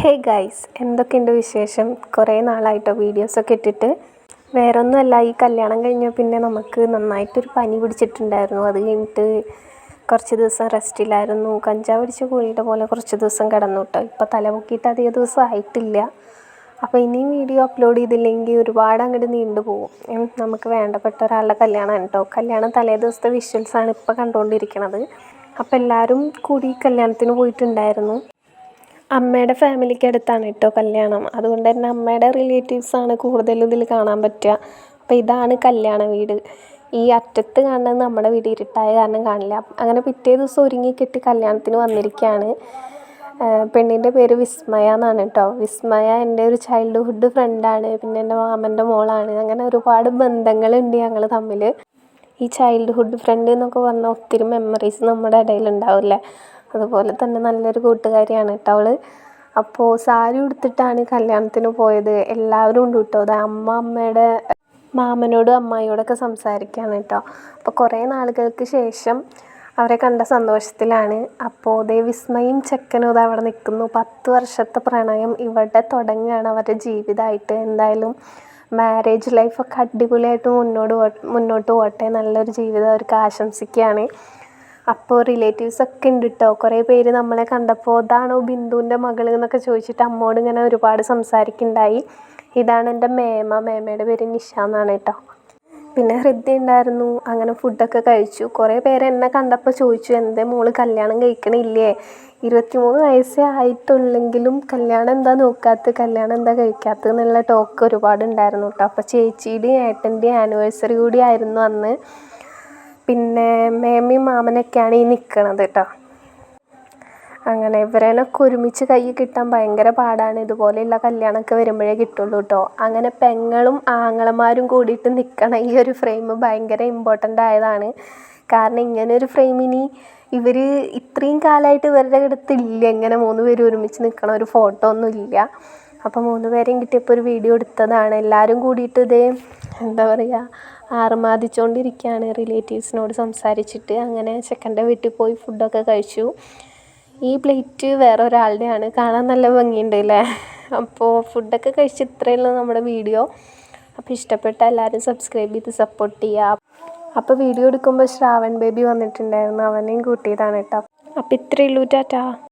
Hey guys, എന്തൊക്കെയുണ്ട് വിശേഷം? കുറേ നാളായിട്ടോ വീഡിയോസൊക്കെ ഇട്ടിട്ട്. വേറൊന്നുമല്ല, ഈ കല്യാണം കഴിഞ്ഞ പിന്നെ നമുക്ക് നന്നായിട്ടൊരു പനി പിടിച്ചിട്ടുണ്ടായിരുന്നു. അത് കഴിഞ്ഞിട്ട് കുറച്ച് ദിവസം റെസ്റ്റിലായിരുന്നു. കഞ്ചാവ് പിടിച്ച് കൂടിയിട്ട് പോലെ കുറച്ച് ദിവസം കിടന്നു കേട്ടോ. ഇപ്പോൾ തല പൊക്കിയിട്ട് അധിക ദിവസം ആയിട്ടില്ല. അപ്പോൾ ഇനിയും വീഡിയോ അപ്ലോഡ് ചെയ്തില്ലെങ്കിൽ ഒരുപാട് അങ്ങോട്ട് നീണ്ടു പോകും. നമുക്ക് വേണ്ടപ്പെട്ട ഒരാളുടെ കല്യാണമാണ് കേട്ടോ. കല്യാണം തലേ ദിവസത്തെ വിഷ്വൽസാണ് ഇപ്പോൾ കണ്ടുകൊണ്ടിരിക്കുന്നത്. അപ്പോൾ എല്ലാവരും കൂടി കല്യാണത്തിന് പോയിട്ടുണ്ടായിരുന്നു. അമ്മയുടെ ഫാമിലിക്ക് അടുത്താണ് കേട്ടോ കല്യാണം. അതുകൊണ്ട് തന്നെ അമ്മയുടെ റിലേറ്റീവ്സാണ് കൂടുതലും ഇതിൽ കാണാൻ പറ്റുക. അപ്പോൾ ഇതാണ് കല്യാണ വീട്. ഈ അറ്റത്ത് കാണുന്നത് നമ്മുടെ വീട്, ഇരുട്ടായ കാരണം കാണില്ല. അങ്ങനെ പിറ്റേ ദിവസം ഒരുങ്ങി കെട്ടി കല്യാണത്തിന് വന്നിരിക്കുകയാണ്. പെണ്ണിൻ്റെ പേര് വിസ്മയ എന്നാണ് കേട്ടോ. വിസ്മയ എൻ്റെ ഒരു ചൈൽഡ്ഹുഡ് ഫ്രണ്ടാണ്. പിന്നെ എൻ്റെ മാമൻ്റെ മോളാണ്. അങ്ങനെ ഒരുപാട് ബന്ധങ്ങളുണ്ട് ഞങ്ങൾ തമ്മിൽ. ഈ ചൈൽഡ്ഹുഡ് ഫ്രണ്ട് എന്നൊക്കെ പറഞ്ഞാൽ ഒത്തിരി മെമ്മറീസ് നമ്മുടെ ഇടയിലുണ്ടാവില്ലേ. അതുപോലെ തന്നെ നല്ലൊരു കൂട്ടുകാരിയാണ് കേട്ടോ അവൾ. അപ്പോൾ സാരി ഉടുത്തിട്ടാണ് കല്യാണത്തിന് പോയത്. എല്ലാവരും ഉണ്ട് കേട്ടോ. അത് അമ്മയുടെ മാമനോടും അമ്മായിയോടൊക്കെ സംസാരിക്കുകയാണ് കേട്ടോ. അപ്പോൾ കുറേ നാളുകൾക്ക് ശേഷം അവരെ കണ്ട സന്തോഷത്തിലാണ്. അപ്പോൾ വിസ്മയും ചെക്കനും ഇത് അവിടെ നിൽക്കുന്നു. 10 വർഷത്തെ പ്രണയം ഇവിടെ തുടങ്ങുകയാണ് അവരുടെ ജീവിതമായിട്ട്. എന്തായാലും മാരേജ് ലൈഫൊക്കെ അടിപൊളിയായിട്ട് മുന്നോട്ട് പോകട്ടെ. നല്ലൊരു ജീവിതം അവർക്ക് ആശംസിക്കുകയാണ്. അപ്പോൾ റിലേറ്റീവ്സൊക്കെ ഉണ്ട് കേട്ടോ. കുറേ പേര് നമ്മളെ കണ്ടപ്പോൾ ഇതാണോ ബിന്ദുവിൻ്റെ മകൾ എന്നൊക്കെ ചോദിച്ചിട്ട് അമ്മോട് ഇങ്ങനെ ഒരുപാട് സംസാരിക്കുന്നുണ്ടായി. ഇതാണ് എൻ്റെ മേമയുടെ പേര് നിഷ എന്നാണ് കേട്ടോ. പിന്നെ ഹൃദയ ഉണ്ടായിരുന്നു. അങ്ങനെ ഫുഡൊക്കെ കഴിച്ചു. കുറേ പേര് എന്നെ കണ്ടപ്പോൾ ചോദിച്ചു, എന്തേ മോള് കല്യാണം കഴിക്കണില്ലേ? 23 വയസ്സേ ആയിട്ടുള്ളെങ്കിലും കല്യാണം എന്താ നോക്കാത്തത്, കല്യാണം എന്താ കഴിക്കാത്തത് എന്നുള്ള ടോക്ക് ഒരുപാടുണ്ടായിരുന്നു കേട്ടോ. അപ്പോൾ ചേച്ചിയുടെയും ഏട്ടൻ്റെയും ആനിവേഴ്സറി കൂടി ആയിരുന്നു അന്ന്. പിന്നെ മേമയും മാമനൊക്കെയാണ് ഈ നിൽക്കണത് കേട്ടോ. അങ്ങനെ ഇവരേനൊക്കെ ഒരുമിച്ച് കൈ കിട്ടാൻ ഭയങ്കര പാടാണ്. ഇതുപോലെയുള്ള കല്യാണമൊക്കെ വരുമ്പോഴേ കിട്ടുള്ളൂ കേട്ടോ. അങ്ങനെ പെങ്ങളും ആങ്ങളമാരും കൂടിയിട്ട് നിൽക്കണ ഈ ഒരു ഫ്രെയിം ഭയങ്കര ഇമ്പോർട്ടൻ്റ് ആയതാണ്. കാരണം ഇങ്ങനെ ഒരു ഫ്രെയിമിനി ഇവർ ഇത്രയും കാലമായിട്ട് ഇവരുടെ അടുത്തില്ല. ഇങ്ങനെ 3 പേരും ഒരുമിച്ച് നിൽക്കണ ഒരു ഫോട്ടോ ഒന്നും ഇല്ല. അപ്പോൾ 3 പേരെയും കിട്ടിയപ്പോൾ ഒരു വീഡിയോ എടുത്തതാണ്. എല്ലാവരും കൂടിയിട്ട് എന്താ പറയുക, ആർമാദിച്ചുകൊണ്ടിരിക്കുകയാണ് റിലേറ്റീവ്സിനോട് സംസാരിച്ചിട്ട്. അങ്ങനെ ചെക്കൻ്റെ വീട്ടിൽ പോയി ഫുഡൊക്കെ കഴിച്ചു. ഈ പ്ലേറ്റ് വേറെ ഒരാളുടെയാണ്. കാണാൻ നല്ല ഭംഗിയുണ്ട് അല്ലേ. അപ്പോൾ ഫുഡൊക്കെ കഴിച്ച് ഇത്രയുള്ളൂ നമ്മുടെ വീഡിയോ. അപ്പോൾ ഇഷ്ടപ്പെട്ട എല്ലാവരും സബ്സ്ക്രൈബ് ചെയ്ത് സപ്പോർട്ട് ചെയ്യുക. അപ്പോൾ വീഡിയോ എടുക്കുമ്പോൾ ശ്രാവൺ ബേബി വന്നിട്ടുണ്ടായിരുന്നു. അവനെയും കൂട്ടിയതാണ് കേട്ടോ. അപ്പോൾ ഇത്രയേ ഉള്ളൂ. ടാറ്റാ.